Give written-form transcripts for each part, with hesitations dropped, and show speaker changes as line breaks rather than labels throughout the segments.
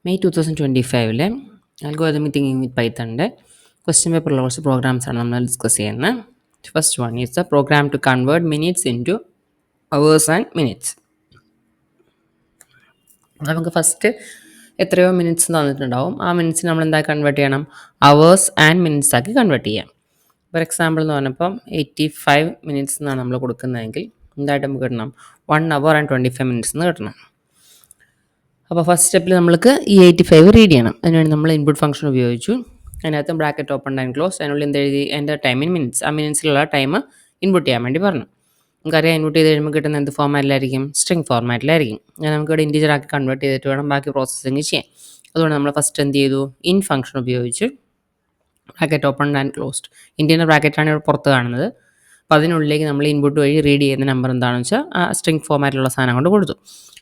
May 2025 algorithmic thinking with പൈത്തണിൻ്റെ question പേപ്പറിലുള്ള കുറച്ച് പ്രോഗ്രാംസാണ് നമ്മൾ ഡിസ്കസ് ചെയ്യുന്നത്. First one is the program to convert minutes in to hours and minutes. നമുക്ക് ഫസ്റ്റ് എത്രയോ മിനിറ്റ്സ് തന്നിട്ടുണ്ടാവും. ആ മിനിറ്റ്സ് നമ്മൾ എന്താ കൺവേർട്ട് ചെയ്യണം? അവേഴ്സ് ആൻഡ് മിനിറ്റ്സ് ആക്കി കൺവേർട്ട് ചെയ്യാം. ഫോർ എക്സാമ്പിൾ എന്ന് പറഞ്ഞപ്പം 85 മിനിറ്റ്സ് എന്നാണ് നമ്മൾ കൊടുക്കുന്നതെങ്കിൽ എന്തായിട്ട് നമുക്ക് കിട്ടണം? 1 hour and 25 minutes എന്ന് കിട്ടണം. അപ്പോൾ ഫസ്റ്റ് സ്റ്റെപ്പിൽ നമ്മൾക്ക് ഈ 85 റീഡ് ചെയ്യണം. അതിനുവേണ്ടി നമ്മൾ ഇൻപുട്ട് ഫംഗ്ഷൻ ഉപയോഗിച്ചു. അതിനകത്ത് ബ്രാക്കറ്റ് ഓപ്പൺ ആൻഡ് ക്ലോസ്, അതിനുള്ളിൽ എന്ത് എഴുതി? എൻ്റെ ടൈം ഇൻ മിനിറ്റ്സ്. ആ മിനിറ്റ്സിലുള്ള ടൈം ഇൻപുട്ട് ചെയ്യാൻ വേണ്ടി പറഞ്ഞു. നമുക്കറിയാം ഇൻപുട്ട് ചെയ്ത് കഴിയുമ്പോൾ കിട്ടുന്ന എന്ത് ഫോർമാറ്റിലായിരിക്കും? സ്ട്രിംഗ് ഫോർമാറ്റിലായിരിക്കും. അങ്ങനെ നമുക്ക് ഇവിടെ ഇൻറ്റീജർ ആക്കി കൺവേർട്ട് ചെയ്തിട്ട് വേണം ബാക്കി പ്രോസസ്സിങ് ചെയ്യാൻ. അതുകൊണ്ട് നമ്മൾ ഫസ്റ്റ് എന്ത് ചെയ്തു? ഇൻ ഫംഗ്ഷൻ ഉപയോഗിച്ച് bracket open and closed. Interior ബ്രാക്കറ്റാണ് ഇവിടെ പുറത്ത് കാണുന്നത്. അപ്പോൾ അതിനുള്ളിലേക്ക് നമ്മൾ ഇൻപുട്ട് വഴി റീഡ് ചെയ്യുന്ന നമ്പർ എന്താണെന്ന് വെച്ചാൽ ആ സ്ട്രിംഗ് ഫോർമാറ്റിലുള്ള സാധനം കൊണ്ട് കൊടുത്തു.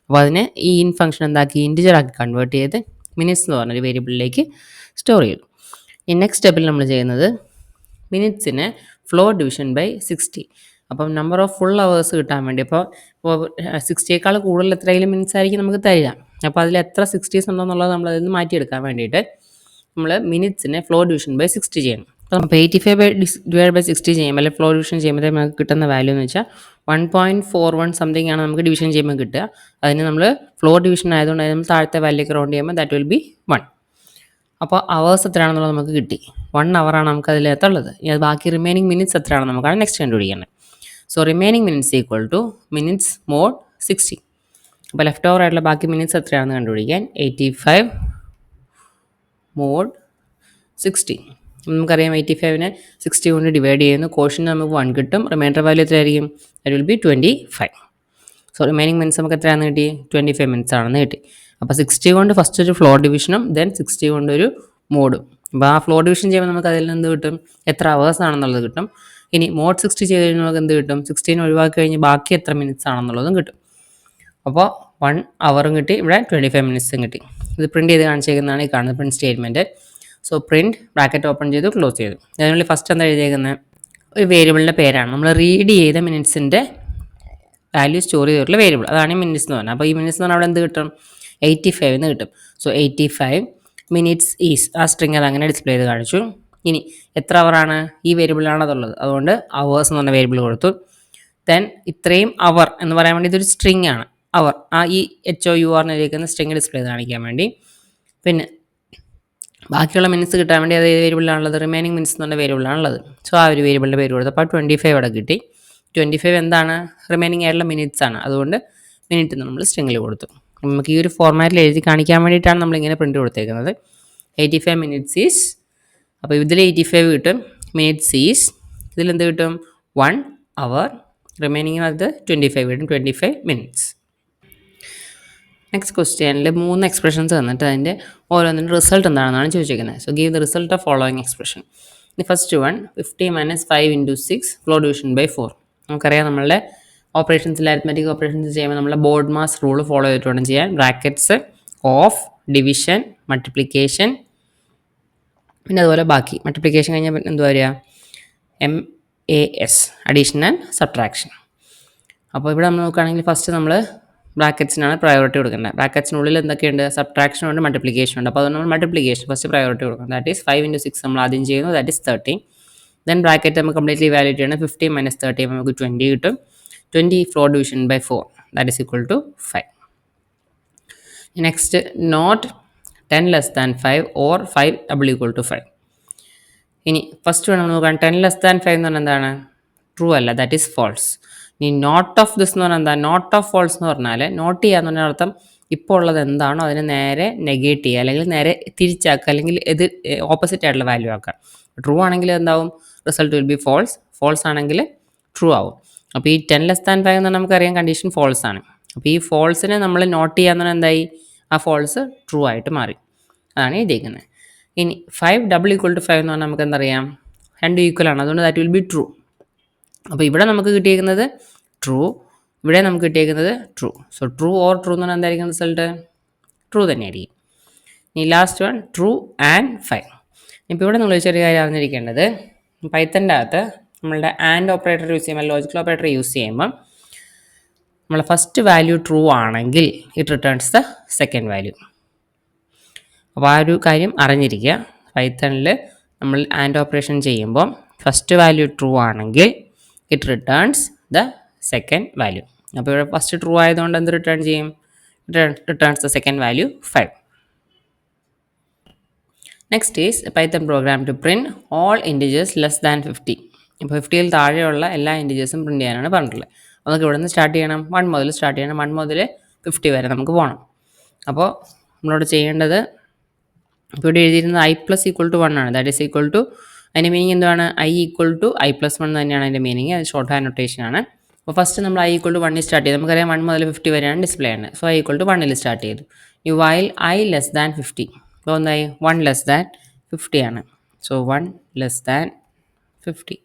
അപ്പോൾ അതിനെ ഈ ഇൻ ഫംഗ്ഷൻ എന്താക്കി? ഇൻറ്റിജർ ആക്കി കൺവേർട്ട് ചെയ്ത് മിനിറ്റ്സ് എന്ന് പറഞ്ഞൊരു വേരിയബിളിലേക്ക് സ്റ്റോർ ചെയ്തു. ഈ നെക്സ്റ്റ് സ്റ്റെപ്പിൽ നമ്മൾ ചെയ്യുന്നത് മിനിറ്റ്സിനെ ഫ്ലോർ ഡിവിഷൻ ബൈ 60. അപ്പം നമ്പർ ഓഫ് ഫുൾ അവേഴ്സ് കിട്ടാൻ വേണ്ടി ഇപ്പോൾ 60യേക്കാൾ കൂടുതൽ എത്രയെങ്കിലും മിനിറ്റ്സ് ആയിരിക്കും നമുക്ക് തരിക. അപ്പോൾ അതിൽ എത്ര 60s ഉണ്ടെന്നുള്ളത് നമ്മൾ അതിൽ നിന്ന് മാറ്റിയെടുക്കാൻ വേണ്ടിയിട്ട് നമ്മൾ മിനിറ്റ്സിനെ ഫ്ലോർ ഡിവിഷൻ ബൈ 60 ചെയ്യണം. അപ്പോൾ 85/60 ചെയ്യുമ്പോൾ അല്ലെങ്കിൽ ഫ്ലോർ ഡിവിഷൻ ചെയ്യുമ്പോൾ നമുക്ക് കിട്ടുന്ന വാല്യൂ എന്ന് വെച്ചാൽ 1.41 സംതിങ് ആണ് നമുക്ക് ഡിവിഷൻ ചെയ്യുമ്പോൾ കിട്ടുക. അതിന് നമ്മൾ ഫ്ലോർ ഡിവിഷൻ ആയതുകൊണ്ട് നമ്മൾ താഴത്തെ വാല്യൂക്ക് റൗണ്ട് ചെയ്യുമ്പോൾ ദാറ്റ് വിൽ ബി 1. അപ്പോൾ അവേഴ്സ് എത്രയാണെന്നുള്ളത് നമുക്ക് കിട്ടി. 1 hour ആണ് നമുക്ക് അതിനകത്തുള്ളത്. ഇനി ബാക്കി റിമൈനിങ് മിനിറ്റ്സ് എത്രയാണെന്ന് നമുക്കാണ് നെക്സ്റ്റ് കണ്ടുപിടിക്കേണ്ടത്. So remaining minutes equal to minutes mod 60. അപ്പോൾ ലെഫ്റ്റ് ഓവർ ആയിട്ടുള്ള ബാക്കി മിനിറ്റ്സ് എത്രയാണെന്ന് കണ്ടുപിടിക്കാൻ 85 മോഡ് 60. നമുക്കറിയാം 85നെ 60 കൊണ്ട് ഡിവൈഡ് ചെയ്യുന്നു. കോഷ്യൻ നമുക്ക് 1 കിട്ടും. റിമൈൻഡർ വാല്യൂ എത്രയായിരിക്കും? That will be 25. So remaining minutes നമുക്ക് എത്രയാണെന്ന് കിട്ടി? 25 മിനിറ്റ്സ് ആണെന്ന് കിട്ടി. അപ്പോൾ 60 കൊണ്ട് ഫസ്റ്റ് ഒരു ഫ്ലോർ ഡിവിഷനും ദെൻ 60 കൊണ്ടൊരു മോഡും. അപ്പോൾ ആ ഫ്ലോർ ഡിവിഷൻ ചെയ്യുമ്പോൾ നമുക്ക് അതിൽ നിന്ന് എന്ത് കിട്ടും? എത്ര അവേഴ്സ് ആണെന്നുള്ളത് കിട്ടും. ഇനി മോഡ് 60 ചെയ്ത് കഴിഞ്ഞാൽ നമുക്ക് എന്ത് കിട്ടും? 16 ഒഴിവാക്കി കഴിഞ്ഞ് ബാക്കി എത്ര മിനിറ്റ്സ് ആണെന്നുള്ളതും കിട്ടും. അപ്പോൾ 1 hour കിട്ടി, ഇവിടെ 25 മിനിറ്റ്സും കിട്ടി. ഇത് പ്രിൻറ്റ് ചെയ്ത് കാണിച്ചേക്കുന്നതാണ് ഈ കാണുന്നത് print statement. So print bracket open ചെയ്തു, ക്ലോസ് ചെയ്തു. അതിനുള്ളിൽ ഫസ്റ്റ് എന്താ എഴുതിയേക്കുന്നത്? ഒരു വേരിയബിളിൻ്റെ പേരാണ്. നമ്മൾ റീഡ് ചെയ്ത മിനിറ്റ്സിൻ്റെ വാല്യൂ സ്റ്റോർ ചെയ്തിട്ടുള്ള വേരിയബിൾ, അതാണ് ഈ മിനിറ്റ്സ് എന്ന് പറഞ്ഞാൽ. അപ്പോൾ ഈ മിനിറ്റ്സ് എന്ന് പറഞ്ഞാൽ അവിടെ എന്ത് കിട്ടും? 85 എന്ന് കിട്ടും. സോ 85 മിനിറ്റ്സ് ഈസ് ആ സ്ട്രിങ് അത് അങ്ങനെ ഡിസ്പ്ലേ ചെയ്ത് കാണിച്ചു. ഇനി എത്ര അവറാണ്? ഈ വേരിയബിളാണ് അതുള്ളത്, അതുകൊണ്ട് അവേഴ്സ് എന്ന് പറഞ്ഞ വേരിയബിൾ കൊടുത്തു. ദെൻ ഇത്രയും അവർ എന്ന് പറയാൻ വേണ്ടി ഇതൊരു സ്ട്രിങ് ആണ്. അവർ ആ ഈ HOUR എന്നിരിക്കുന്ന സ്ട്രിങ് ഡിസ്പ്ലേ ചെയ്ത് കാണിക്കാൻ വേണ്ടി. പിന്നെ ബാക്കിയുള്ള മിനിറ്റ്സ് കിട്ടാൻ വേണ്ടി അത് വേരിയബിളാണുള്ളത്? റിമൈനിങ് മിനിറ്റ്സ് എന്ന് പറഞ്ഞ വേരിയബിളാണുള്ളത്. സോ ആ ഒരു വേരിയബിളിൻ്റെ പേര് കൊടുത്തു. അപ്പോൾ 25 അവിടെ കിട്ടി. 25 എന്താണ്? റിമൈനിങ് ആയിട്ടുള്ള മിനിറ്റ്സ് ആണ്. അതുകൊണ്ട് മിനിറ്റ് നമ്മൾ സ്ട്രിങ്ങിൽ കൊടുത്തു. നമുക്ക് ഈ ഒരു ഫോർമാറ്റിൽ എഴുതി കാണിക്കാൻ വേണ്ടിയിട്ടാണ് നമ്മളിങ്ങനെ പ്രിൻറ്റ് കൊടുത്തേക്കുന്നത്. 85 മിനിറ്റ്സ് ഈസ്, അപ്പോൾ ഇതിൽ 85 കിട്ടും. മിനിറ്റ്സ് ഈസ് ഇതിലെന്ത് കിട്ടും? 1 hour. റിമൈനിങ് അത് 25 കിട്ടും. 25 മിനിറ്റ്സ്. നെക്സ്റ്റ് ക്വസ്റ്റ്യനിൽ 3 എക്സ്പ്രഷൻസ് തന്നിട്ട് അതിൻ്റെ ഓരോന്നിൻ്റെ റിസൾട്ട് എന്താണെന്നാണ് ചോദിച്ചിരിക്കുന്നത്. So give the result of following expression. The first one 50 - 5 × 6 floor division by 4. നമുക്കറിയാം നമ്മളുടെ ഓപ്പറേഷൻസിൽ അരിത്മെറ്റിക് ഓപ്പറേഷൻസ് ചെയ്യുമ്പോൾ നമ്മൾ ബോർഡ് മാസ് റൂൾ ഫോളോ ചെയ്തിട്ട് വേണം ചെയ്യാൻ. ബ്രാക്കറ്റ്സ്, ഓഫ്, ഡിവിഷൻ, മൾട്ടിപ്ലിക്കേഷൻ, പിന്നെ അതുപോലെ ബാക്കി മൾട്ടിപ്ലിക്കേഷൻ കഴിഞ്ഞാൽ എന്തുവാ വരിക? MAS, addition and subtraction. അപ്പോൾ ഇവിടെ നമ്മൾ നോക്കുകയാണെങ്കിൽ ഫസ്റ്റ് നമ്മൾ ബ്രാക്കറ്റ്സിനാണ് പ്രയോറിറ്റി കൊടുക്കേണ്ടത്. ബ്രാക്കറ്റ്സിനുള്ളിൽ എന്തൊക്കെയുണ്ട്? സബ്ട്രാക്ഷൻ ഉണ്ട്, മൾട്ടിപ്ലിക്കേഷൻ ഉണ്ട്. അപ്പോൾ അതുകൊണ്ട് നമ്മൾ മൾട്ടിപ്ലിക്കേഷൻ ഫസ്റ്റ് പ്രയോറിറ്റി കൊടുക്കണം. ദാറ്റ് ഈസ് 5 × 6 നമ്മൾ ആദ്യം ചെയ്യുന്നു, ദാറ്റ് ഈസ് 30. ദെൻ ബ്രാക്കറ്റ് നമുക്ക് കംപ്ലീറ്റ്ലി വാല്യൂറ്റ് ചെയ്യണം. 50 - 30 നമുക്ക് 20 കിട്ടും. 20 floor division by 4, that is equal to 5. Next not 10 < 5 or 5 = 5. ഇനി ഫസ്റ്റ് വേണം നോക്കാൻ. 10 < 5 എന്ന് പറഞ്ഞാൽ എന്താണ്? ട്രൂ അല്ല, ദാറ്റ് ഈസ് ഫോൾസ്. ഇനി നോട്ട് ഓഫ് ദിസ് എന്ന് പറഞ്ഞാൽ എന്താ? നോട്ട് ഓഫ് ഫോൾസ് എന്ന് പറഞ്ഞാൽ നോട്ട് ചെയ്യുക എന്ന് പറഞ്ഞാൽ അർത്ഥം ഇപ്പോൾ ഉള്ളത് എന്താണോ അതിനെ നേരെ നെഗേറ്റ് ചെയ്യുക, അല്ലെങ്കിൽ നേരെ തിരിച്ചാക്കുക, അല്ലെങ്കിൽ ഇത് ഓപ്പോസിറ്റ് ആയിട്ടുള്ള വാല്യൂ ആക്കുക. ട്രൂ ആണെങ്കിൽ എന്താവും? Result will be false. False ആണെങ്കിൽ ട്രൂ ആവും. അപ്പോൾ ഈ 10 < 5 എന്ന് പറഞ്ഞാൽ നമുക്കറിയാം കണ്ടീഷൻ ഫോൾസ് ആണ്. അപ്പോൾ ഈ ഫോൾസിനെ നമ്മൾ നോട്ട് ചെയ്യാന്ന് പറഞ്ഞാൽ എന്തായി? ആ ഫോൾസ് ട്രൂ ആയിട്ട് മാറി. അതാണ് എഴുതിയിരിക്കുന്നത്. ഇനി 5 = 5 എന്ന് പറഞ്ഞാൽ നമുക്ക് എന്തറിയാം? രണ്ടും ഈക്വൽ ആണ്, അതുകൊണ്ട് ദാറ്റ് വിൽ ബി ട്രൂ. അപ്പോൾ ഇവിടെ നമുക്ക് കിട്ടിയിരിക്കുന്നത് ട്രൂ, ഇവിടെ നമുക്ക് കിട്ടിയിരിക്കുന്നത് true. So true or true എന്ന് പറഞ്ഞാൽ എന്തായിരിക്കും റിസൾട്ട്? ട്രൂ തന്നെയായിരിക്കും. ഇനി ലാസ്റ്റ് വൺ ട്രൂ ആൻഡ് 5. ഇപ്പോൾ ഇവിടെ നിങ്ങൾ ചെറിയ കാര്യം അറിഞ്ഞിരിക്കേണ്ടത്, പൈത്തൻ്റെ അകത്ത് നമ്മളുടെ ആൻഡ് ഓപ്പറേറ്റർ യൂസ് ചെയ്യുമ്പോൾ, ലോജിക്കൽ ഓപ്പറേറ്റർ യൂസ് ചെയ്യുമ്പം നമ്മൾ ഫസ്റ്റ് വാല്യൂ ട്രൂ ആണെങ്കിൽ it returns the second value. അപ്പോൾ ആ ഒരു കാര്യം അറിഞ്ഞിരിക്കുക. പൈത്തണിൽ നമ്മൾ ആൻഡ് ഓപ്പറേഷൻ ചെയ്യുമ്പോൾ ഫസ്റ്റ് വാല്യൂ ട്രൂ ആണെങ്കിൽ it returns the second value. അപ്പോൾ ഇവിടെ ഫസ്റ്റ് ട്രൂ ആയതുകൊണ്ട് എന്ത് റിട്ടേൺ ചെയ്യും? Returns the second value 5. Next is Python program to print all integers less than 50. ഇപ്പോൾ 50ൽ താഴെയുള്ള എല്ലാ ഇൻറ്റിജേഴ്സും പ്രിൻറ്റ് ചെയ്യാനാണ് പറഞ്ഞിട്ടുള്ളത്. നമുക്ക് ഇവിടെ നിന്ന് സ്റ്റാർട്ട് ചെയ്യണം, 1 മുതൽ സ്റ്റാർട്ട് ചെയ്യണം. 1 മുതൽ 50 വരെ നമുക്ക് പോകണം. അപ്പോൾ നമ്മളോട് ചെയ്യേണ്ടത്, ഇപ്പോൾ ഇവിടെ എഴുതിയിരുന്നത് i+=1 ആണ്. ദാറ്റ് ഈസ് ഈക്വൽ ടു, അതിൻ്റെ മീനിങ് എന്താണ്? i=i+1 തന്നെയാണ് അതിൻ്റെ മീനിങ്. അത് ഷോർട്ട് ഹാൻഡ് നൊട്ടേഷൻ ആണ്. അപ്പോൾ ഫസ്റ്റ് നമ്മൾ i=1 സ്റ്റാർട്ട് ചെയ്തു. നമുക്കറിയാം 1 മുതൽ 50 വരെയാണ് ഡിസ്പ്ലേ ആണ്. സോ i=1 സ്റ്റാർട്ട് ചെയ്തു. ഈ വൈൽ i ലെസ് ദാൻ 50, അപ്പോൾ എന്തായി? 1 ലെസ് ദാൻ 50 ആണ്. So 1 less than 50.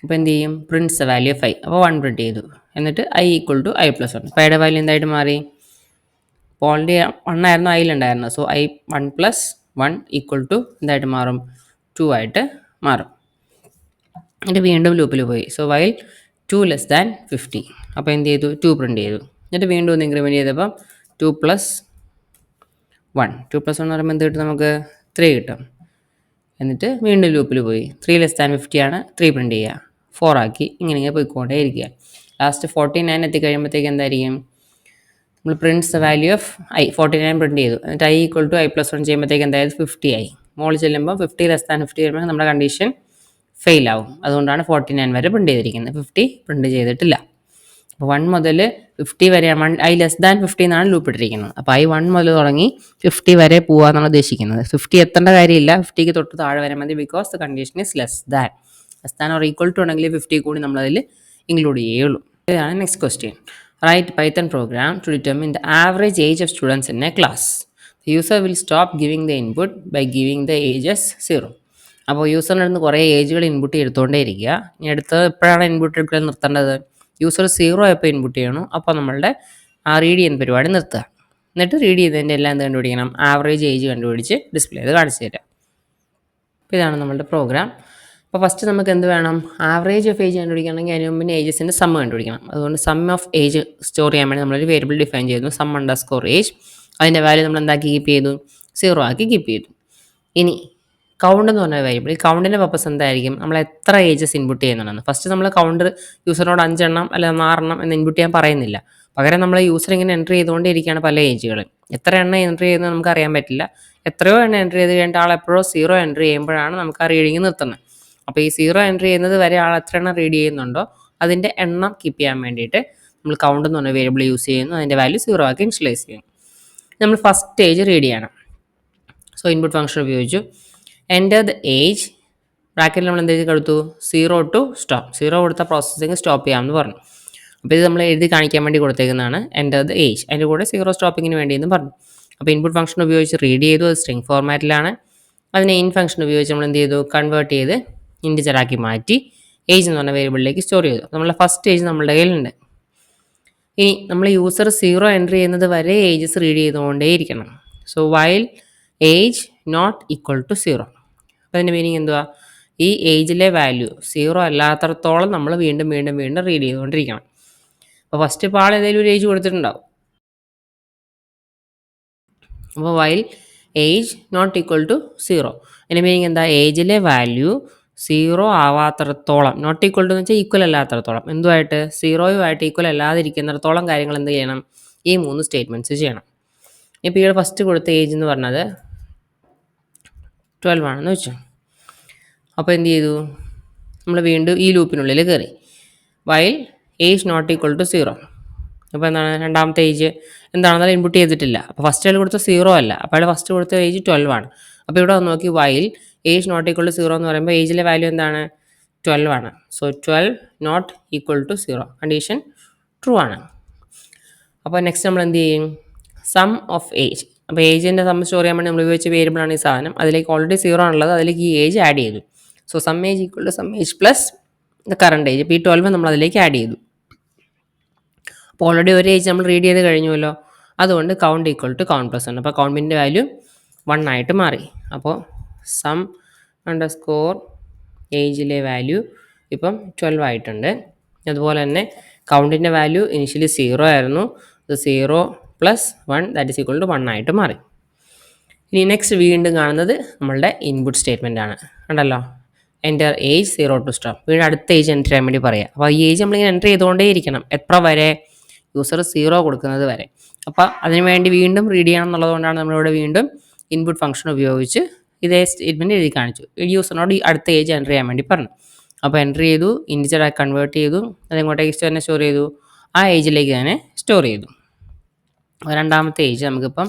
അപ്പോൾ എന്ത് ചെയ്യും? Prints the value 5. അപ്പോൾ 1 പ്രിൻറ്റ് ചെയ്തു. എന്നിട്ട് i=i+1. അപ്പോൾ ഐയുടെ വാല്യൂ എന്തായിട്ട് മാറി? അപ്പോൾ ഓൾറെഡി 1 ആയിരുന്നു ഐയിലുണ്ടായിരുന്നത്. സോ i1+1 എന്തായിട്ട് മാറും? 2 ആയിട്ട് മാറും. എന്നിട്ട് വീണ്ടും ലൂപ്പിൽ പോയി. So while 2 less than 50. അപ്പോൾ എന്ത് ചെയ്തു? 2 പ്രിൻറ്റ് ചെയ്തു. എന്നിട്ട് വീണ്ടും ഒന്ന് ഇൻക്രിമെൻറ്റ് ചെയ്തപ്പം 2+1 എന്ന് പറയുമ്പോൾ എന്ത് കിട്ടും? നമുക്ക് 3 കിട്ടും. എന്നിട്ട് വീണ്ടും ലൂപ്പിൽ പോയി. 3 ലെസ് ദാൻ 50 ആണ്, 3 പ്രിൻറ്റ് ചെയ്യുക. 4 ആക്കി ഇങ്ങനെ പോയിക്കൊണ്ടേ ഇരിക്കുക. ലാസ്റ്റ് 49 എത്തിക്കഴിയുമ്പോഴത്തേക്ക് എന്തായിരിക്കും? നമ്മൾ prints the value of i49 print ചെയ്തു. എന്നിട്ട് i=i+1 ചെയ്യുമ്പോഴത്തേക്ക് എന്തായാലും 50 ആയി. മോളിൽ ചെല്ലുമ്പോൾ 50 ലെസ് ദാൻ 50 വരുമ്പോൾ നമ്മുടെ കണ്ടീഷൻ ഫെയിൽ ആവും. അതുകൊണ്ടാണ് 49 വരെ പ്രിൻറ്റ് ചെയ്തിരിക്കുന്നത്. 50 പ്രിൻറ്റ് ചെയ്തിട്ടില്ല. അപ്പോൾ 1 മുതൽ 50 വരെയാണ്. i ലെസ് ദാൻ 50 എന്നാണ് ലൂപ്പ് ഇട്ടിരിക്കുന്നത്. അപ്പോൾ i 1 മുതൽ തുടങ്ങി 50 വരെ പോകാമെന്നാണ് ഉദ്ദേശിക്കുന്നത്. 50 എത്തേണ്ട കാര്യമില്ല, 50ക്ക് തൊട്ട് താഴെ വരെ മതി. Because the condition is less than or equal to ഉണ്ടെങ്കിൽ 50 കൂടി നമ്മളതിൽ ഇൻക്ലൂഡ് ചെയ്യുള്ളൂ. ഇതാണ് next question. Write Python program to determine the average age of students in a class. The user will stop giving the input by giving the age as 0. അപ്പോൾ യൂസറിൻ്റെ അടുത്ത് കുറേ ഏജുകൾ input എടുത്തുകൊണ്ടേ ഇരിക്കുക. ഇനി അടുത്ത് എപ്പോഴാണ് ഇൻപുട്ട് എടുക്കൽ നിർത്തേണ്ടത്? യൂസർ 0 ആയപ്പോൾ ഇൻപുട്ട് ചെയ്യണം. അപ്പോൾ നമ്മളുടെ ആ റീഡ് ചെയ്യുന്ന പരിപാടി നിർത്തുക. എന്നിട്ട് റീഡ് ചെയ്തതിൻ്റെ എല്ലാം എന്ത് കണ്ടുപിടിക്കണം? ആവറേജ് ഏജ് കണ്ടുപിടിച്ച് ഡിസ്പ്ലേ ചെയ്ത് കാണിച്ചു തരാം. അപ്പോൾ ഇതാണ് നമ്മളുടെ പ്രോഗ്രാം. അപ്പോൾ ഫസ്റ്റ് നമുക്ക് എന്ത് വേണം? ആവറേജ് ഓഫ് ഏജ് കണ്ടുപിടിക്കണമെങ്കിൽ അതിന് മുമ്പ് ഏജസിൻ്റെ സം കണ്ടുപിടിക്കണം. അതുകൊണ്ട് സം ഓഫ് ഏജ് സ്റ്റോർ ചെയ്യാൻ വേണ്ടി നമ്മളൊരു വേരിയബിൾ ഡിഫൈൻ ചെയ്തു, സം_age. അതിൻ്റെ വാല്യൂ നമ്മൾ എന്താക്കി കീപ്പ് ചെയ്തു? 0 ആക്കി കീപ്പ് ചെയ്തു. ഇനി കൗണ്ട് എന്ന് പറഞ്ഞ വേരിയബിൾ, ഈ കൗണ്ടിൻ്റെ പർപ്പസ് എന്തായിരിക്കും? നമ്മൾ എത്ര ഏജസ് ഇൻപുട്ട് ചെയ്യുന്നതാണ്. ഫസ്റ്റ് നമ്മൾ കൗണ്ടർ യൂസറിനോട് 5 എണ്ണം അല്ലെങ്കിൽ 6 എണ്ണം എന്ന് ഇൻപുട്ട് ചെയ്യാൻ പറയുന്നില്ല. പകരം നമ്മൾ യൂസർ ഇങ്ങനെ എൻ്റർ ചെയ്തുകൊണ്ടിരിക്കുകയാണ് പല ഏജുകൾ. എത്ര എണ്ണം എൻ്റർ ചെയ്യുന്നത് നമുക്ക് അറിയാൻ പറ്റില്ല. എത്രയോ എണ്ണം എൻ്റർ ചെയ്ത് കഴിഞ്ഞിട്ട് ആൾ എപ്പോഴോ 0 എൻ്റർ ചെയ്യുമ്പോഴാണ് നമുക്ക് ആ റീഡിങ് നിർത്തുന്നത്. അപ്പോൾ ഈ 0 എൻ്റർ ചെയ്യുന്നത് വരെ ആൾ എത്ര എണ്ണം റീഡ് ചെയ്യുന്നുണ്ടോ അതിൻ്റെ എണ്ണം കീപ്പ് ചെയ്യാൻ വേണ്ടിയിട്ട് നമ്മൾ കൗണ്ട് എന്ന് പറഞ്ഞ വേരിയബിൾ യൂസ് ചെയ്യുന്നു. അതിൻ്റെ വാല്യൂ 0 ആക്കി ഇനിഷ്യലൈസ് ചെയ്യും. നമ്മൾ ഫസ്റ്റ് ഏജ് റീഡ് ചെയ്യണം. സോ ഇൻപുട്ട് ഫംഗ്ഷൻ ഉപയോഗിച്ചു. എൻ്റർ ദ ഏജ്, ബ്രാക്കറ്റിൽ നമ്മൾ എന്തെങ്കിലും കൊടുത്തു? 0 to സ്റ്റോപ്പ്. 0 കൊടുത്ത പ്രോസസ്സിങ് സ്റ്റോപ്പ് ചെയ്യാമെന്ന് പറഞ്ഞു. അപ്പോൾ ഇത് നമ്മൾ എഴുതി കാണിക്കാൻ വേണ്ടി കൊടുത്തേക്കുന്നതാണ് എൻ്റർ ദ ഏജ്. അതിൻ്റെ കൂടെ 0 സ്റ്റോപ്പിങ്ങിന് വേണ്ടിയെന്ന് പറഞ്ഞു. അപ്പോൾ ഇൻപുട്ട് ഫംഗ്ഷൻ ഉപയോഗിച്ച് റീഡ് ചെയ്തു. അത് സ്ട്രിംഗ് ഫോർമാറ്റിലാണ്. അതിനെ ഇൻ ഫംഗ്ഷൻ ഉപയോഗിച്ച് നമ്മൾ എന്ത് ചെയ്തു? കൺവേർട്ട് ചെയ്ത് ഇൻറ്റിജറാക്കി മാറ്റി ഏജ് എന്ന് പറഞ്ഞ വേരിയബിളിലേക്ക് സ്റ്റോർ ചെയ്തു. നമ്മളുടെ ഫസ്റ്റ് ഏജ് നമ്മളുടെ കയ്യിലുണ്ട്. ഇനി നമ്മൾ യൂസർ 0 എൻ്റർ ചെയ്യുന്നത് വരെ ഏജസ് റീഡ് ചെയ്തുകൊണ്ടേയിരിക്കണം. So while age not equal to 0. അപ്പോൾ അതിൻ്റെ മീനിങ് എന്തുവാ? ഈ ഏജിലെ വാല്യൂ 0 അല്ലാത്തടത്തോളം നമ്മൾ വീണ്ടും റീഡ് ചെയ്തുകൊണ്ടിരിക്കണം. അപ്പോൾ ഫസ്റ്റ് ഇപ്പോൾ ആൾ ഏതെങ്കിലും ഒരു ഏജ് കൊടുത്തിട്ടുണ്ടാവും. അപ്പോൾ while age not equal to 0. അതിൻ്റെ മീനിങ് എന്താ? ഏജിലെ വാല്യൂ 0 ആവാത്തടത്തോളം, നോട്ട് ഈക്വൽ ടു എന്ന് വെച്ചാൽ ഈക്വൽ അല്ലാത്തടത്തോളം, എന്തുമായിട്ട്? 0 ഈക്വൽ അല്ലാതിരിക്കുന്നിടത്തോളം കാര്യങ്ങൾ എന്ത് ചെയ്യണം? ഈ 3 സ്റ്റേറ്റ്മെൻറ്റ്സ് ചെയ്യണം. ഇപ്പോൾ ഇവിടെ ഫസ്റ്റ് കൊടുത്ത ഏജ് എന്ന് പറഞ്ഞത് 12 ആണെന്ന് വെച്ചു. അപ്പോൾ എന്ത് ചെയ്തു? നമ്മൾ വീണ്ടും ഈ ലൂപ്പിനുള്ളിൽ കയറി. While age not equal to 0. അപ്പോൾ എന്താണ്? രണ്ടാമത്തെ ഏജ് എന്താണെന്നാലും ഇൻപുട്ട് ചെയ്തിട്ടില്ല. അപ്പോൾ ഫസ്റ്റ് അയാൾ കൊടുത്ത 0 അല്ല. അപ്പോൾ അയാൾ ഫസ്റ്റ് കൊടുത്ത ഏജ് 12 ആണ്. അപ്പോൾ ഇവിടെ വന്ന് നോക്കി, while age not equal to 0 എന്ന് പറയുമ്പോൾ ഏജിലെ വാല്യൂ എന്താണ്? 12 ആണ്. So 12 not equal to 0. Condition true ആണ്. അപ്പോൾ നെക്സ്റ്റ് നമ്മൾ എന്ത് ചെയ്യും? Sum of age. അപ്പോൾ ഏജിൻ്റെ സം സ്റ്റോർ ചെയ്യാൻ വേണ്ടി നമ്മൾ ഉപയോഗിച്ച വേരിയബിളാണ് ഈ സാധനം. അതിലേക്ക് ഓൾറെഡി 0 ആണുള്ളത്, അതിലേക്ക് ഈ ഏജ് ആഡ് ചെയ്തു. So sum age equal to sum age plus the current age. ഇപ്പോൾ ഈ 12 നമ്മൾ അതിലേക്ക് ആഡ് ചെയ്തു. അപ്പോൾ ഓൾറെഡി ഒരു ഏജ് നമ്മൾ റീഡ് ചെയ്ത് കഴിഞ്ഞുവല്ലോ. അതുകൊണ്ട് count equal to count plus 1. അപ്പോൾ കൗണ്ടിൻ്റെ വാല്യൂ 1 ആയിട്ട് മാറി. അപ്പോൾ സം_, ഏജിലെ വാല്യൂ ഇപ്പം 12 ആയിട്ടുണ്ട്. അതുപോലെ തന്നെ കൗണ്ടിൻ്റെ വാല്യൂ ഇനിഷ്യലി 0 ആയിരുന്നു. അത് 0 + 1 ദാറ്റ് ഈസ് ഈക്വൽ ടു 1 ആയിട്ട് മാറി. ഇനി നെക്സ്റ്റ് വീണ്ടും കാണുന്നത് നമ്മളുടെ ഇൻപുട്ട് സ്റ്റേറ്റ്മെൻ്റ് ആണ്. കണ്ടല്ലോ, എൻ്റർ ഏജ് 0 to stop. വീണ്ടും അടുത്ത ഏജ് എൻ്റർ ചെയ്യാൻ വേണ്ടി പറയാം. അപ്പോൾ ഈ ഏജ് നമ്മളിങ്ങനെ എൻ്റർ ചെയ്തുകൊണ്ടേ ഇരിക്കണം. എത്ര വരെ? യൂസർ 0 കൊടുക്കുന്നത് വരെ. അപ്പോൾ അതിന് വേണ്ടി വീണ്ടും റീഡ് ചെയ്യണം എന്നുള്ളതുകൊണ്ടാണ് നമ്മളിവിടെ വീണ്ടും ഇൻപുട്ട് ഫംഗ്ഷൻ ഉപയോഗിച്ച് ഇതേ സ്റ്റേറ്റ്മെൻറ്റ് എഴുതി കാണിച്ചു. യൂസറിനോട് ഈ അടുത്ത ഏജ് എൻ്റർ ചെയ്യാൻ വേണ്ടി പറഞ്ഞു. അപ്പോൾ എൻ്റർ ചെയ്തു, ഇൻറ്റിജറായി കൺവേർട്ട് ചെയ്തു, അതെങ്ങോട്ടേക്ക് തന്നെ സ്റ്റോർ ചെയ്തു, ആ ഏജിലേക്ക് തന്നെ സ്റ്റോർ ചെയ്തു. രണ്ടാമത്തെ ഏജ് നമുക്കിപ്പം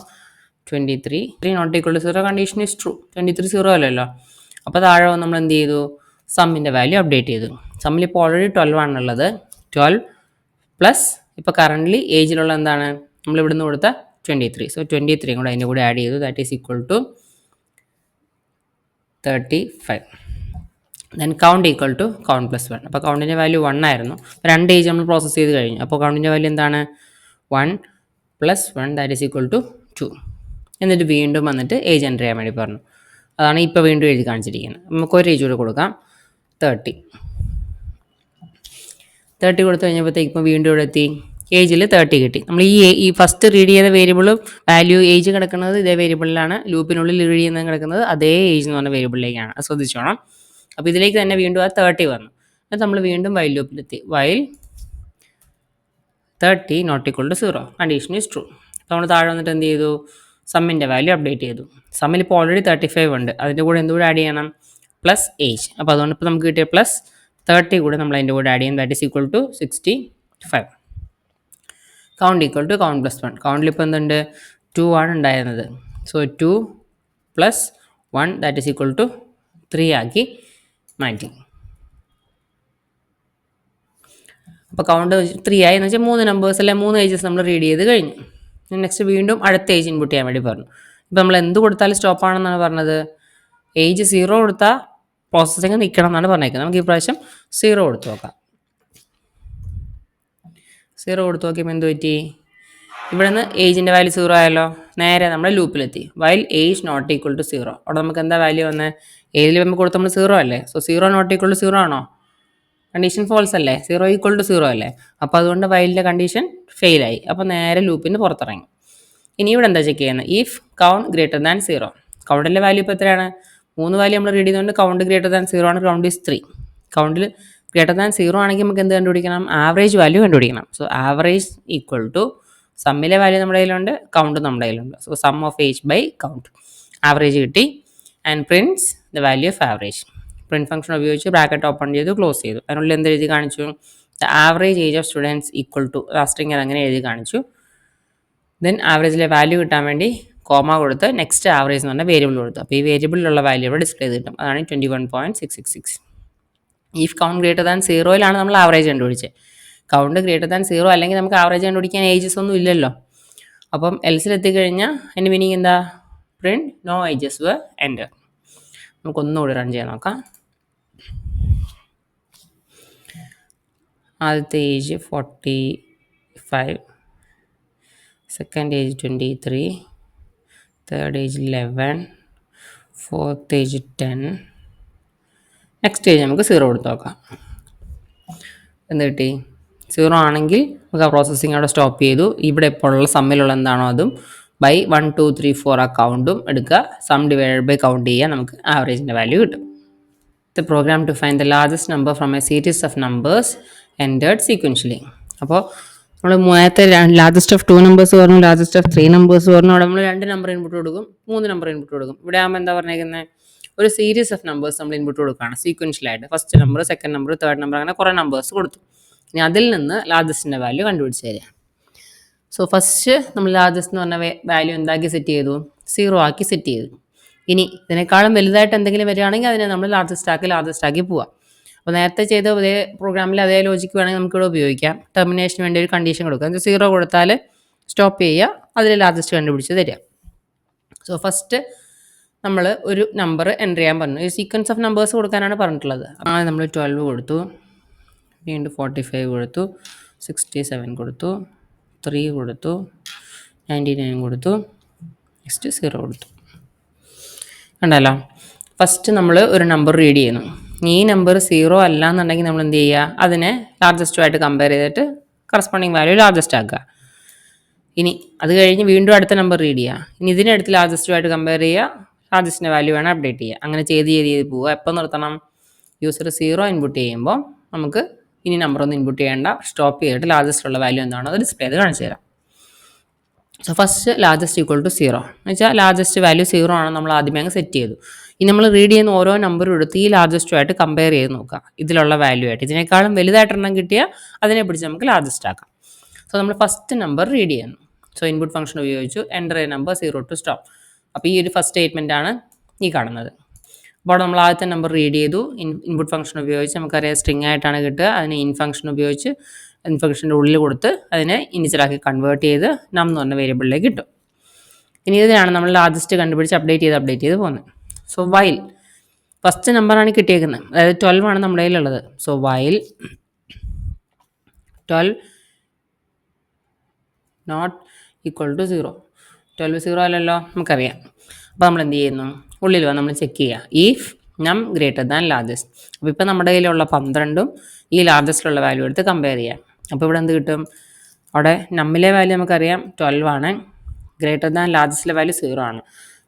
23 not equal to 0 condition is true. 23 0 അല്ലല്ലോ. അപ്പോൾ താഴെ നമ്മൾ എന്ത് ചെയ്തു? സമ്മിൻ്റെ വാല്യൂ അപ്ഡേറ്റ് ചെയ്തു. സമ്മിൽ ഇപ്പോൾ ഓൾറെഡി 12 ആണുള്ളത്. 12 പ്ലസ് ഇപ്പോൾ കറൻ്റ്ലി ഏജിലുള്ള എന്താണ് നമ്മൾ ഇവിടുന്ന് കൊടുത്ത 23. സോ 23 കൂടെ അതിൻ്റെ കൂടെ ആഡ് ചെയ്തു. That is equal to 35. Then count equal to count plus 1. അപ്പോൾ കൗണ്ടിൻ്റെ വാല്യൂ 1 ആയിരുന്നു. രണ്ട് ഏജ് നമ്മൾ പ്രോസസ്സ് ചെയ്ത് കഴിഞ്ഞു. അപ്പോൾ കൗണ്ടിൻ്റെ വാല്യൂ എന്താണ്? 1 plus 1 that is equal to 2. എന്നിട്ട് വീണ്ടും വന്നിട്ട് ഏജ് എൻ്റർ ചെയ്യാൻ വേണ്ടി പറഞ്ഞു. അതാണ് ഇപ്പോൾ വീണ്ടും എഴുതി കാണിച്ചിരിക്കുന്നത്. നമുക്ക് ഒരു ഏജ് കൂടെ കൊടുക്കാം, 30. 30 കൊടുത്തു കഴിഞ്ഞപ്പോഴത്തേക്ക് ഇപ്പോൾ വീണ്ടും ഇവിടെ എത്തി, ഏജിൽ 30 കിട്ടി. നമ്മൾ ഈ ഫസ്റ്റ് റീഡ് ചെയ്ത വേരിയബിളും വാല്യൂ ഏജ് കിടക്കുന്നത് ഇതേ വേരിയബിളിലാണ്. ലൂപ്പിനുള്ളിൽ റീഡ് ചെയ്യുന്നത് കിടക്കുന്നത് അതേ ഏജ് എന്ന് പറഞ്ഞ വേരിയബിളിലേക്കാണ്. ശ്രദ്ധിച്ചോണം. അപ്പോൾ ഇതിലേക്ക് തന്നെ വീണ്ടും ആ 30 വന്നു. എന്നിട്ട് നമ്മൾ വീണ്ടും വൈൽ ലൂപ്പിലെത്തി. While 30 not equal to 0 condition is true. അപ്പോൾ നമ്മൾ താഴെ വന്നിട്ട് എന്ത് ചെയ്തു? സമ്മിൻ്റെ വാല്യൂ അപ്ഡേറ്റ് ചെയ്തു. സമ്മിൽ ഇപ്പോൾ ഓൾറെഡി 35 ഉണ്ട്. അതിൻ്റെ കൂടെ എന്തുകൂടെ ആഡ് ചെയ്യണം? Plus age. അപ്പോൾ അതുകൊണ്ട് ഇപ്പോൾ നമുക്ക് കിട്ടിയ പ്ലസ് 30 കൂടെ നമ്മൾ അതിൻ്റെ കൂടെ ആഡ് ചെയ്യും. That is equal to 65. Count equal to count plus 1. കൗണ്ടിൽ ഇപ്പോൾ എന്തുണ്ട്? 2 ആണ് ഉണ്ടായിരുന്നത്. So 2 plus 1 that is equal to 3 ആക്കി മാറ്റി. അപ്പോൾ കൗണ്ട് 3 ആയി എന്ന് വെച്ചാൽ 3 നമ്പേഴ്സ് അല്ലെ 3 ഏജസ് നമ്മൾ റീഡ് ചെയ്ത് കഴിഞ്ഞു. നെക്സ്റ്റ് വീണ്ടും അടുത്ത ഏജ് ഇൻപുട്ട് ചെയ്യാൻ വേണ്ടി പറഞ്ഞു. ഇപ്പോൾ നമ്മൾ എന്ത് കൊടുത്താലും സ്റ്റോപ്പ് ആണെന്നാണ് പറഞ്ഞത്. ഏജ് 0 കൊടുത്താൽ പ്രോസസ്സിങ് നിൽക്കണം എന്നാണ് പറഞ്ഞേക്കുന്നത്. നമുക്ക് ഈ പ്രാവശ്യം 0 കൊടുത്തു നോക്കാം. 0 കൊടുത്തു നോക്കിയപ്പോൾ എന്ത് പറ്റി? ഇവിടെ നിന്ന് ഏജിൻ്റെ വാല്യൂ 0 ആയല്ലോ. നേരെ നമ്മൾ ലൂപ്പിലെത്തി. While age not equal to 0. അവിടെ നമുക്ക് എന്താ വാല്യൂ വന്നത്? ഏജിൽ നമുക്ക് കൊടുത്ത് നമ്മൾ 0 അല്ലേ. സോ 0 നോട്ട് ഈക്വൽ ടു 0 ആണോ? കണ്ടീഷൻ ഫോൾസ് അല്ലേ. 0 ഈക്വൽ ടു 0 അല്ലേ. അപ്പോൾ അതുകൊണ്ട് വൈലിൻ്റെ കണ്ടീഷൻ ഫെയിലായി. അപ്പോൾ നേരെ ലൂപ്പിന് പുറത്തിറങ്ങി. ഇനി ഇവിടെ എന്താ ചെക്ക് ചെയ്യുന്നത്? If count greater than 0. കൗണ്ടിൻ്റെ വാല്യൂ ഇപ്പോൾ എത്രയാണ്? 3 വാല്യൂ നമ്മൾ റീഡ് ചെയ്തുകൊണ്ട് കൗണ്ട് ഗ്രേറ്റർ ദാൻ 0 ആണ്. Count is 3. കൗണ്ടിൽ ഗ്രേറ്റർ ദാൻ 0 ആണെങ്കിൽ നമുക്ക് എന്ത് കണ്ടുപിടിക്കണം? ആവറേജ് വാല്യൂ കണ്ടുപിടിക്കണം. സോ ആവറേജ് ഈക്വൽ ടു സമ്മിലെ വാല്യൂ നമ്മുടെ കയ്യിലുണ്ട്, കൗണ്ട് നമ്മുടെ കയ്യിലുണ്ട്. So sum of age by count. Average കിട്ടി. And prints the value of average. Print function ഉപയോഗിച്ച് ബ്രാക്കറ്റ് ഓപ്പൺ ചെയ്തു, ക്ലോസ് ചെയ്തു. അതിനുള്ളിൽ എന്ത് എഴുതി കാണിച്ചു? The average age of students equal to lasting അതങ്ങനെ എഴുതി കാണിച്ചു. ദെൻ ആവറേജിലെ വാല്യൂ കിട്ടാൻ വേണ്ടി കോമ കൊടുത്ത് നെക്സ്റ്റ് ആവറേജ് എന്ന് പറഞ്ഞ വേരിയബിൾ കൊടുത്തു. അപ്പോൾ ഈ വേരിയബിളിലുള്ള വാല്യൂ ഇവിടെ ഡിസ്പ്ലേ ചെയ്ത് കിട്ടും. അതാണ് 21.666. ഇഫ് കൗണ്ട് ഗ്രേറ്റർ ദാൻ 0 നമ്മൾ ആവറേജ് കണ്ടുപിടിച്ചത്. കൗണ്ട് ഗ്രേറ്റർ ദാൻ 0 അല്ലെങ്കിൽ നമുക്ക് ആവറേജ് കണ്ടുപിടിക്കാൻ ഏജസ് ഒന്നും ഇല്ലല്ലോ. അപ്പം എൽസിൽ എത്തിക്കഴിഞ്ഞാൽ എൻ്റെ മീനിങ് എന്താ? പ്രിൻറ്റ് നോ ഏജസ് വർ എൻ്റർ. നമുക്കൊന്നുകൂടി റൺ ചെയ്യാൻ നോക്കാം. ആദ്യത്തെ age 45, second age 23, third age 11, fourth age 10. Next age നമുക്ക് 0 കൊടുത്ത് നോക്കാം. എന്ത് കിട്ടി? 0 ആണെങ്കിൽ നമുക്ക് ആ പ്രോസസ്സിങ് അവിടെ സ്റ്റോപ്പ് ചെയ്തു. ഇവിടെ ഇപ്പോൾ ഉള്ള സമ്മിലുള്ള എന്താണോ അതും ബൈ 1 2 3 4 ആ കൗണ്ടും എടുക്കുക. സം ഡിവൈഡഡ് ബൈ കൗണ്ട് ചെയ്യുക. നമുക്ക് ആവറേജിൻ്റെ വാല്യൂ കിട്ടും. The program to find the largest number from a series of numbers entered sequentially. അപ്പോൾ നമ്മൾ നേരത്തെ ലാർജസ്റ്റ് ഓഫ് 2 നമ്പേഴ്സ് പറഞ്ഞു, ലാർജസ്റ്റ് ഓഫ് 3 നമ്പേഴ്സ് പറഞ്ഞു. അവിടെ നമ്മൾ 2 നമ്പർ ഇൻപുട്ട് കൊടുക്കും, 3 നമ്പർ ഇൻപുട്ട് കൊടുക്കും. ഇവിടെ ആകുമ്പോൾ എന്താ പറഞ്ഞേക്കുന്നത്? ഒരു സീരീസ് ഓഫ് നമ്പേഴ്സ് നമ്മൾ ഇൻപുട്ട് കൊടുക്കുകയാണ് സീക്വൻഷ്യലായിട്ട്. First number, second number, third number, അങ്ങനെ കുറേ നമ്പേഴ്സ് കൊടുത്തു. ഇനി അതിൽ നിന്ന് ലാർജസ്റ്റിൻ്റെ വാല്യൂ കണ്ടുപിടിച്ച് തരിക. സോ ഫസ്റ്റ് നമ്മൾ ലാർജസ്റ്റ് എന്ന് പറഞ്ഞ വാല്യൂ എന്താക്കി സെറ്റ് ചെയ്തു? 0 ആക്കി സെറ്റ് ചെയ്തു. ഇനി ഇതിനേക്കാളും വലുതായിട്ട് എന്തെങ്കിലും വരികയാണെങ്കിൽ അതിനെ നമ്മൾ ലാർജസ്റ്റ് ആക്കി പോവാം. അപ്പോൾ നേരത്തെ ചെയ്ത അതേ പ്രോഗ്രാമിൽ അതേ ലോജിക്ക് വേണമെങ്കിൽ നമുക്കിവിടെ ഉപയോഗിക്കാം. ടെർമിനേഷന് വേണ്ടി ഒരു കണ്ടീഷൻ കൊടുക്കുക. 0 കൊടുത്താൽ സ്റ്റോപ്പ് ചെയ്യുക, അതിൽ ലാർജസ്റ്റ് കണ്ടുപിടിച്ച് തരിക. സോ ഫസ്റ്റ് നമ്മൾ ഒരു നമ്പർ എൻ്റർ ചെയ്യാൻ പറഞ്ഞു. ഈ സീക്വൻസ് ഓഫ് നമ്പേഴ്സ് കൊടുക്കാനാണ് പറഞ്ഞിട്ടുള്ളത്. നമ്മൾ 12 കൊടുത്തു, വീണ്ടും 45 കൊടുത്തു, 67 കൊടുത്തു, 3 കൊടുത്തു, 99 കൊടുത്തു, നെക്സ്റ്റ് 0 കൊടുത്തു. കണ്ടല്ലോ, ഫസ്റ്റ് നമ്മൾ ഒരു നമ്പർ റീഡ് ചെയ്യുന്നു. ഈ നമ്പർ 0 അല്ല എന്നുണ്ടെങ്കിൽ നമ്മൾ എന്ത് ചെയ്യുക? അതിനെ ലാർജസ്റ്റുമായിട്ട് കമ്പയർ ചെയ്തിട്ട് കറസ്പോണ്ടിങ് വാല്യൂ ലാർജസ്റ്റ് ആക്കുക. ഇനി അത് കഴിഞ്ഞ് വീണ്ടും അടുത്ത നമ്പർ റീഡ് ചെയ്യുക. ഇനി ഇതിനടുത്ത് ലാർജസ്റ്റുമായിട്ട് കമ്പയർ ചെയ്യുക, ലാർജസ്റ്റിൻ്റെ വാല്യൂ വേണം അപ്ഡേറ്റ് ചെയ്യുക. അങ്ങനെ ചെയ്ത് പോവുക. എപ്പോൾ നിർത്തണം? യൂസർ 0 ഇൻപുട്ട് ചെയ്യുമ്പോൾ നമുക്ക് ഇനി നമ്പറൊന്നും ഇൻപുട്ട് ചെയ്യേണ്ട, സ്റ്റോപ്പ് ചെയ്തിട്ട് ലാർജസ്റ്റ് ഉള്ള വാല്യൂ എന്താണോ അത് ഡിസ്പ്ലേ ചെയ്ത് കാണിച്ചു തരാം. So first largest equal to 0 എന്ന് വെച്ചാൽ ലാർജസ്റ്റ് വാല്യൂ 0 ആണ് നമ്മൾ ആദ്യമേ അങ്ങ് സെറ്റ് ചെയ്തു. ഇനി നമ്മൾ റീഡ് ചെയ്യുന്ന ഓരോ നമ്പറും എടുത്ത് ഈ ലാർജസ്റ്റുമായിട്ട് കമ്പയർ ചെയ്ത് നോക്കുക, ഇതിലുള്ള വാല്യൂ ആയിട്ട്. ഇതിനേക്കാളും വലുതായിട്ടെണ്ണം കിട്ടിയാൽ അതിനെ പിടിച്ച് നമുക്ക് ലാർജസ്റ്റ് ആക്കാം. സോ നമ്മൾ ഫസ്റ്റ് നമ്പർ റീഡ് ചെയ്യുന്നു. സോ ഇൻപുട്ട് ഫംഗ്ഷൻ ഉപയോഗിച്ചു enter a number 0 to stop. അപ്പോൾ ഈ ഒരു ഫസ്റ്റ് സ്റ്റേറ്റ്മെൻ്റ് ആണ് ഈ കാണുന്നത്. അപ്പോൾ നമ്മൾ ആദ്യത്തെ നമ്പർ റീഡ് ചെയ്തു, ഇൻപുട്ട് ഫംഗ്ഷൻ ഉപയോഗിച്ച് നമുക്കറിയാം സ്ട്രിങ് ആയിട്ടാണ് കിട്ടുക. അതിന് ഇൻ ഫംഗ്ഷൻ ഉപയോഗിച്ച് ഇൻ ഫംഗ്ഷൻ്റെ ഉള്ളിൽ കൊടുത്ത് അതിനെ ഇനിഷ്യലാക്കി കൺവേർട്ട് ചെയ്ത് നം എന്ന് പറഞ്ഞ വേരിയബിളിലേക്ക് കിട്ടും. ഇനി ഇതിനാണ് നമ്മൾ ലാർജസ്റ്റ് കണ്ടുപിടിച്ച് അപ്ഡേറ്റ് ചെയ്ത് പോകുന്നത്. സോ വൈൽ ഫസ്റ്റ് നമ്പറാണ് കിട്ടിയേക്കുന്നത്, അതായത് 12 ആണ് നമ്മുടെ കയ്യിലുള്ളത്. So while 12 not equal to 0. 12 0 അല്ലല്ലോ, നമുക്കറിയാം. അപ്പോൾ നമ്മൾ എന്ത് ചെയ്യുന്നു? ഉള്ളിൽ വന്ന് നമ്മൾ ചെക്ക് ചെയ്യുക, if num greater than largest. അപ്പോൾ ഇപ്പോൾ നമ്മുടെ കയ്യിലുള്ള 12ഉം ഈ ലാർജസ്റ്റിലുള്ള വാല്യൂ എടുത്ത് കമ്പയർ ചെയ്യാം. അപ്പോൾ ഇവിടെ എന്ത് കിട്ടും? അവിടെ നമ്മിലെ വാല്യൂ നമുക്കറിയാം 12 ആണ്, ഗ്രേറ്റർ ദാൻ ലാർജസ്റ്റിലെ വാല്യൂ 0 ആണ്.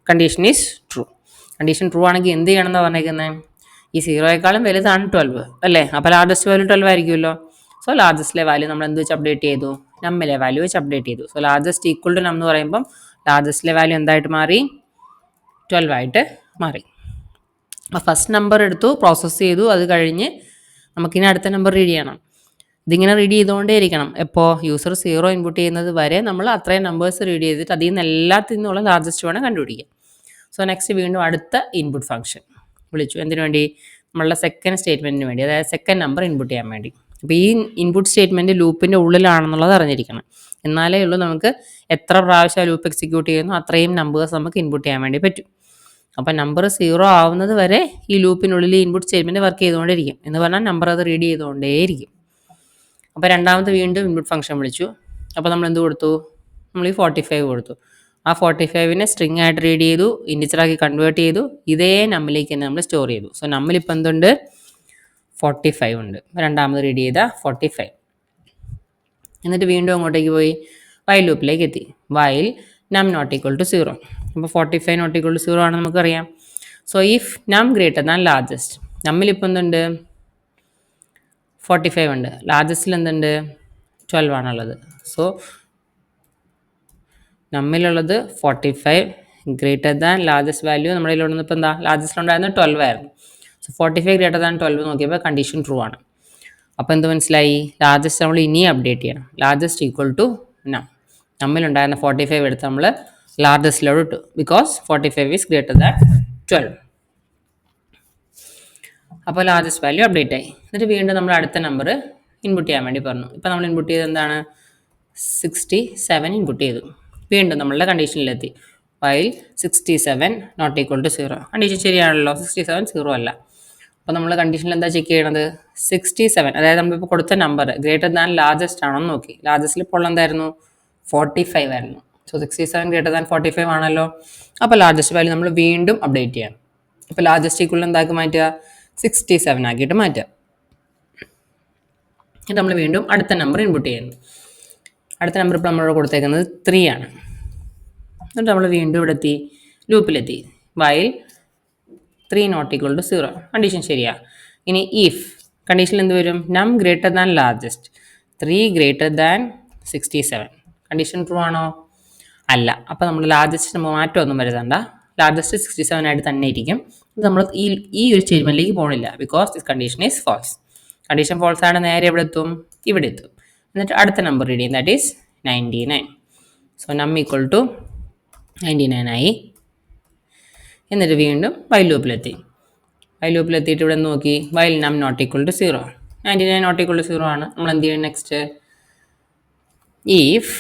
Condition is true. Condition true ആണെങ്കിൽ എന്ത് ചെയ്യണമെന്ന് പറഞ്ഞേക്കുന്നത്? ഈ 0യേക്കാളും വലുതാണ് 12 അല്ലേ? അപ്പോൾ ലാർജസ്റ്റ് വാല്യൂ 12 ആയിരിക്കുമല്ലോ. സോ ലാർജസ്റ്റിലെ വാല്യൂ നമ്മൾ എന്ത് വെച്ച് അപ്ഡേറ്റ് ചെയ്തു? നമ്മിലെ വാല്യൂ വെച്ച് അപ്ഡേറ്റ് ചെയ്തു. സോ ലാർജസ്റ്റ് ഈക്വൽ ടു നം എന്ന് പറയുമ്പം ലാർജസ്റ്റിലെ വാല്യൂ എന്തായിട്ട് മാറി? 12 ആയിട്ട് മാറി. അപ്പോൾ ഫസ്റ്റ് നമ്പർ എടുത്തു, പ്രോസസ്സ് ചെയ്തു. അത് കഴിഞ്ഞ് നമുക്കിനി അടുത്ത നമ്പർ റീഡ് ചെയ്യണം. ഇതിങ്ങനെ റീഡ് ചെയ്തുകൊണ്ടേ ഇരിക്കണം. എപ്പോൾ യൂസർ 0 ഇൻപുട്ട് ചെയ്യുന്നത് വരെ നമ്മൾ അത്രയും നമ്പേഴ്സ് റീഡ് ചെയ്തിട്ട് അതിൽ നിന്ന് എല്ലാത്തിൽ നിന്നുള്ള ലാർജസ്റ്റ് വേണം കണ്ടുപിടിക്കുക. സോ നെക്സ്റ്റ് വീണ്ടും അടുത്ത ഇൻപുട്ട് ഫംഗ്ഷൻ വിളിച്ചു. എന്തിനു വേണ്ടി? നമ്മളുടെ സെക്കൻഡ് സ്റ്റേറ്റ്മെൻറ്റിന് വേണ്ടി, അതായത് സെക്കൻഡ് നമ്പർ ഇൻപുട്ട് ചെയ്യാൻ വേണ്ടി. അപ്പോൾ ഈ ഇൻപുട്ട് സ്റ്റേറ്റ്മെൻറ്റ് ലൂപ്പിൻ്റെ ഉള്ളിലാണെന്നുള്ളത് അറിഞ്ഞിരിക്കണം. എന്നാലേ ഉള്ളൂ നമുക്ക് എത്ര പ്രാവശ്യം ലൂപ്പ് എക്സിക്യൂട്ട് ചെയ്യുന്നു അത്രയും നമ്പേഴ്സ് നമുക്ക് ഇൻപുട്ട് ചെയ്യാൻ വേണ്ടി പറ്റും. അപ്പോൾ നമ്പർ 0 ആവുന്നത് വരെ ഈ ലൂപ്പിനുള്ളിൽ ഇൻപുട്ട് സ്റ്റേറ്റ്മെൻറ്റ് വർക്ക് ചെയ്തുകൊണ്ടിരിക്കും. എന്ന് പറഞ്ഞാൽ നമ്പർ അത് റീഡ് ചെയ്തുകൊണ്ടേയിരിക്കും. അപ്പോൾ രണ്ടാമത് വീണ്ടും ഇൻപുട്ട് ഫംഗ്ഷൻ വിളിച്ചു. അപ്പോൾ നമ്മൾ എന്ത് കൊടുത്തു? നമ്മൾ ഈ 45 കൊടുത്തു. ആ 45നെ സ്ട്രിങ് ആയിട്ട് റീഡ് ചെയ്തു, ഇൻഡിജറാക്കി കൺവേർട്ട് ചെയ്തു, ഇതേ നമ്മിലേക്ക് തന്നെ നമ്മൾ സ്റ്റോർ ചെയ്തു. സോ നമ്മളിപ്പോൾ എന്തുണ്ട്? 45 ഉണ്ട്. രണ്ടാമത് റീഡ് ചെയ്ത 45. എന്നിട്ട് വീണ്ടും അങ്ങോട്ടേക്ക് പോയി വൈൽ ലൂപ്പിലേക്ക് എത്തി. While num not equal to 0. അപ്പോൾ 45 നോട്ട് ഈക്വൽ ടു 0 ആണെന്ന് നമുക്കറിയാം. So if num greater than largest, നമ്മളിപ്പോൾ എന്തുണ്ട്? 45 ഉണ്ട്. ലാർജസ്റ്റിൽ എന്തുണ്ട്? 12 ആണുള്ളത്. സോ നമ്മിലുള്ളത് 45 ഗ്രേറ്റർ ദാൻ ലാർജസ്റ്റ് വാല്യൂ നമ്മുടെ കയ്യിലുള്ളത് ഇപ്പോൾ എന്താ? ലാർജസ്റ്റിലുണ്ടായിരുന്നത് 12 ആയിരുന്നു. സോ 45 ഗ്രേറ്റർ ദാൻ 12 നോക്കിയപ്പോൾ കണ്ടീഷൻ ട്രൂ ആണ്. അപ്പോൾ എന്ത് മനസ്സിലായി? ലാർജസ്റ്റ് നമ്മൾ ഇനിയും അപ്ഡേറ്റ് ചെയ്യണം. ലാർജസ്റ്റ് ഈക്വൽ ടു നം. നമ്മിലുണ്ടായിരുന്ന 45 എടുത്ത് നമ്മൾ ലാർജസ്റ്റിലോട്ട് ഇട്ടു. Because 45 is greater than 12. അപ്പോൾ ലാർജസ്റ്റ് വാല്യൂ അപ്ഡേറ്റ് ആയി. എന്നിട്ട് വീണ്ടും നമ്മൾ അടുത്ത നമ്പർ ഇൻപുട്ട് ചെയ്യാൻ വേണ്ടി പറഞ്ഞു. ഇപ്പോൾ നമ്മൾ ഇൻപുട്ട് ചെയ്തത് എന്താണ്? 67 ഇൻപുട്ട് ചെയ്തു. വീണ്ടും നമ്മളുടെ കണ്ടീഷനിലെത്തി. While 67 not equal to 0. Condition ശരിയാണല്ലോ, 67 0 അല്ല. അപ്പോൾ നമ്മൾ കണ്ടീഷനിൽ എന്താ ചെക്ക് ചെയ്യണത്? 67, അതായത് നമ്മളിപ്പോൾ കൊടുത്ത നമ്പർ ഗ്രേറ്റർ ദാൻ ലാർജസ്റ്റ് ആണോ എന്ന് നോക്കി. ലാർജസ്റ്റിൽ ഇപ്പോൾ എന്തായിരുന്നു? 45 ആയിരുന്നു. സോ 67 ഗ്രേറ്റർ ദാൻ 45 ആണല്ലോ. അപ്പോൾ ലാർജസ്റ്റ് വാല്യൂ നമ്മൾ വീണ്ടും അപ്ഡേറ്റ് ചെയ്യണം. ഇപ്പോൾ ലാർജസ്റ്റ് ഈക്വൽ എന്താക്കി മാറ്റുക? 67 ആക്കിയിട്ട് മാറ്റുക. എന്നിട്ട് നമ്മൾ വീണ്ടും അടുത്ത നമ്പർ ഇൻപുട്ട് ചെയ്യുന്നു. അടുത്ത നമ്പർ ഇപ്പോൾ നമ്മൾ കൊടുത്തേക്കുന്നത് 3 ആണ്. എന്നിട്ട് നമ്മൾ വീണ്ടും ഇവിടെ എത്തി, ലൂപ്പിലെത്തി. While 3 not equal to 0. Condition ശരിയാ. ഇനി ഇഫ് കണ്ടീഷനിൽ എന്ത് വരും? Num greater than largest. 3 greater than 67. Condition true ആണോ? അല്ല. അപ്പോൾ നമ്മൾ ലാർജസ്റ്റ് മാറ്റമൊന്നും വരുത്തണ്ട. ലാർജസ്റ്റ് 67 ആയിട്ട് തന്നെ ഇരിക്കും. നമ്മൾ ഈ ഒരു സ്റ്റേറ്റ്മെൻറ്റിലേക്ക് പോകണില്ല. Because this condition is false. Condition false ആണ്, നേരെ എവിടെ എത്തും? ഇവിടെ എത്തും. എന്നിട്ട് അടുത്ത നമ്പർ റീഡ് ചെയ്യും, that is 99. So num equal to 99 ആയി. എന്നിട്ട് വീണ്ടും വൈൽ ലൂപ്പിലെത്തി. വൈൽ ലൂപ്പിലെത്തിയിട്ട് ഇവിടെ നോക്കി, while num not equal to 0. 99 not equal to 0 ആണ്. നമ്മൾ എന്ത് ചെയ്യും നെക്സ്റ്റ്? ഈഫ്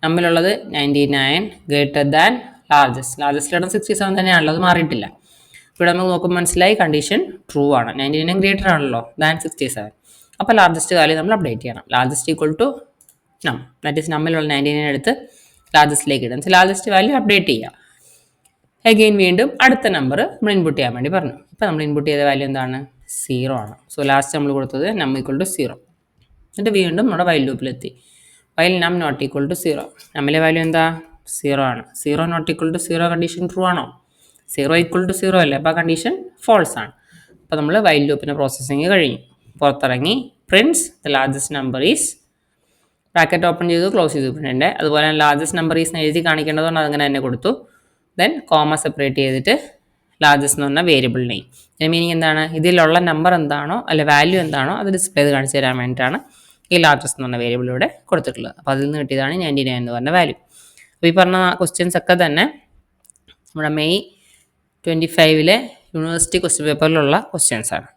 നമ്മളുള്ളത് 99 ഗ്രേറ്റർ ദാൻ ലാർജസ്റ്റ്. ലാർജസ്റ്റിലുള്ള 67 തന്നെയാണല്ലോ, അത് മാറിയിട്ടില്ല. ഇവിടെ നമുക്ക് നോക്കുമ്പോൾ മനസ്സിലായി കണ്ടീഷൻ ട്രൂ ആണ്. 99 ഗ്രേറ്റർ ആണല്ലോ ദാൻ 67. അപ്പോൾ ലാർജസ്റ്റ് വാല്യൂ നമ്മൾ അപ്ഡേറ്റ് ചെയ്യണം. ലാർജസ്റ്റ് ഈക്വൽ ടു നം, ദാറ്റ് ഈസ് നമ്മിലുള്ള 99 എടുത്ത് ലാർജസ്റ്റിലേക്ക് ഇടും. ലാർജസ്റ്റ് വാല്യൂ അപ്ഡേറ്റ് ചെയ്യുക. അഗെയിൻ വീണ്ടും അടുത്ത നമ്പർ നമ്മൾ ഇൻപുട്ട് ചെയ്യാൻ വേണ്ടി പറഞ്ഞു. ഇപ്പോൾ നമ്മൾ ഇൻപുട്ട് ചെയ്ത വാല്യൂ എന്താണ്? 0 ആണ്. സോ ലാസ്റ്റ് നമ്മൾ കൊടുത്തത് നം ഈക്വൽ ടു 0. എന്നിട്ട് വീണ്ടും നമ്മുടെ വൈൽ ലൂപ്പിലെത്തി. While num not equal to 0. നമ്മിലെ വാല്യൂ എന്താ? 0 ആണ്. 0 not equal to 0 condition true ആണോ? 0 ഈക്വൽ ടു 0 അല്ലേ? അപ്പോൾ ആ കണ്ടീഷൻ ഫോൾസ് ആണ്. അപ്പോൾ നമ്മൾ വൈൽ ലൂപ്പിൻ്റെ പ്രോസസ്സിങ് കഴിഞ്ഞു. പുറത്തിറങ്ങി Prince the largest number is, bracket open ചെയ്തു ക്ലോസ് ചെയ്തു പ്രിൻ്റ്. അതുപോലെ ലാർജസ്റ്റ് നമ്പർ ഈസ് എഴുതി കാണിക്കേണ്ടതുകൊണ്ട് അതങ്ങനെ തന്നെ കൊടുത്തു. ദെൻ കോമ സെപ്പറേറ്റ് ചെയ്തിട്ട് ലാർജസ്റ്റ് എന്ന് പറഞ്ഞാൽ വേരിയബിൾ നെയിം. ഇതിൻ്റെ മീനിങ് എന്താണ്? ഇതിലുള്ള നമ്പർ എന്താണോ അല്ലെ വാല്യൂ എന്താണോ അത് ഡിസ്പ്ലേ ചെയ്ത് കാണിച്ചു തരാൻ വേണ്ടിയിട്ടാണ് ഈ ലാർജസ്റ്റ് എന്ന് പറഞ്ഞ വേരിയബിൾ ഇവിടെ കൊടുത്തിട്ടുള്ളത്. അപ്പോൾ അതിൽ നിന്ന് കിട്ടിയതാണ് 99 എന്ന് പറഞ്ഞ വാല്യൂ. അപ്പോൾ ഈ പറഞ്ഞ ക്വസ്റ്റ്യൻസ് ഒക്കെ തന്നെ നമ്മുടെ മെയ് 25 യൂണിവേഴ്സിറ്റി ക്വസ്റ്റ്യൻ പേപ്പറിലുള്ള ക്വസ്റ്റ്യൻസ് ആണ്.